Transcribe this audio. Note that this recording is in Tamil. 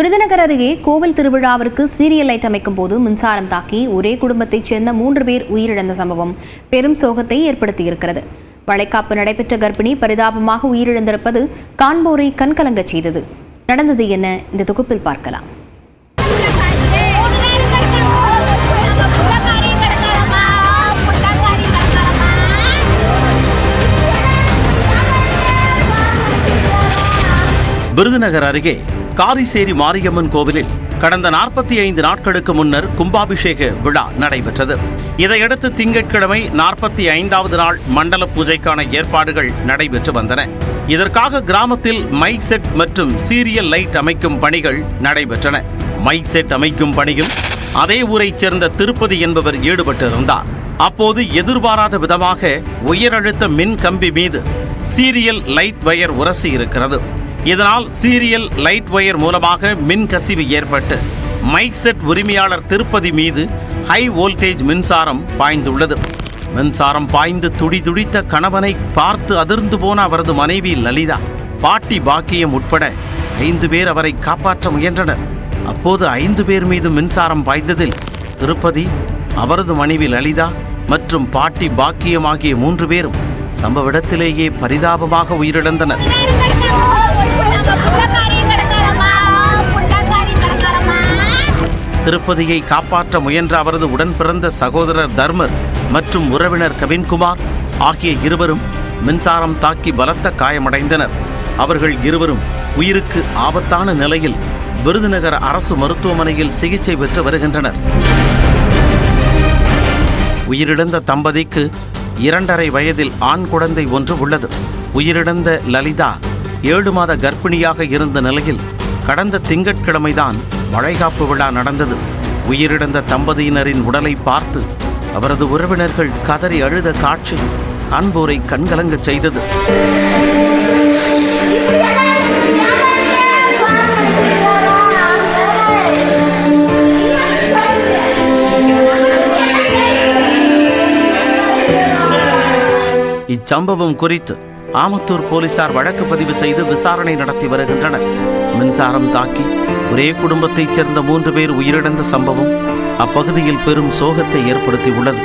விருதுநகர் அருகே கோவில் திருவிழாவிற்கு சீரியல் லைட் அமைக்கும் போது மின்சாரம் தாக்கி ஒரே குடும்பத்தைச் சேர்ந்த 3 பேர் உயிரிழந்த சம்பவம் பெரும் சோகத்தை ஏற்படுத்தியிருக்கிறது. வளைகாப்பு நடைபெற்ற கர்ப்பிணி பரிதாபமாக உயிரிழந்திருப்பது காண்போரை கண்கலங்கச் செய்தது. நடந்தது என்ன? இந்த தொகுப்பில் பார்க்கலாம். விருதுநகர் அருகே காரிசேரி மாரியம்மன் கோவிலில் கடந்த 45 நாட்களுக்கு முன்னர் கும்பாபிஷேக விழா நடைபெற்றது. இதையடுத்து திங்கட்கிழமை 45வது நாள் மண்டல பூஜைக்கான ஏற்பாடுகள் நடைபெற்று வந்தன. இதற்காக கிராமத்தில் மைக் செட் மற்றும் சீரியல் லைட் அமைக்கும் பணிகள் நடைபெற்றன. மைக் செட் அமைக்கும் பணியில் அதே ஊரைச் சேர்ந்த திருப்பதி என்பவர் ஈடுபட்டிருந்தார். அப்போது எதிர்பாராத விதமாக உயரழுத்த மின் கம்பி மீது சீரியல் லைட் வயர் உரசி இருக்கிறது. இதனால் சீரியல் லைட் வயர் மூலமாக மின் கசிவு ஏற்பட்டு மைக் செட் உரிமையாளர் திருப்பதி மீது ஹை வோல்டேஜ் மின்சாரம் பாய்ந்துள்ளது. மின்சாரம் பாய்ந்து துடிதுடித்த கணவனை பார்த்து அதிர்ந்து போன அவரது மனைவி லலிதா, பாட்டி பாக்கியம் உட்பட 5 பேர் அவரை காப்பாற்ற முயன்றனர். அப்போது 5 பேர் மீது மின்சாரம் பாய்ந்ததில் திருப்பதி, அவரது மனைவி லலிதா மற்றும் பாட்டி பாக்கியம் ஆகிய 3 பேரும் சம்பவ இடத்திலேயே பரிதாபமாக உயிரிழந்தனர். திருப்பதியை காப்பாற்ற முயன்ற அவரது உடன் பிறந்த சகோதரர் தர்மர் மற்றும் உறவினர் கவின்குமார் ஆகிய இருவரும் மின்சாரம் தாக்கி பலத்த காயமடைந்தனர். அவர்கள் இருவரும் உயிருக்கு ஆபத்தான நிலையில் விருதுநகர் அரசு மருத்துவமனையில் சிகிச்சை பெற்று வருகின்றனர். உயிரிழந்த தம்பதிக்கு 2.5 வயதில் ஆண் குழந்தை ஒன்று உள்ளது. உயிரிழந்த லலிதா 7 மாத கர்ப்பிணியாக இருந்த நிலையில் கடந்த திங்கட்கிழமைதான் வளைகாப்பு விழா நடந்தது. உயிரிழந்த தம்பதியினரின் உடலை பார்த்து அவரது உறவினர்கள் கதறி அழுத காட்சி காண்போரை கண்கலங்கச் செய்தது. இச்சம்பவம் குறித்து ஆமத்தூர் போலீசார் வழக்கு பதிவு செய்து விசாரணை நடத்தி வருகின்றனர். மின்சாரம் தாக்கி ஒரே குடும்பத்தைச் சேர்ந்த 3 பேர் உயிரிழந்த சம்பவம் அப்பகுதியில் பெரும் சோகத்தை ஏற்படுத்தியுள்ளது.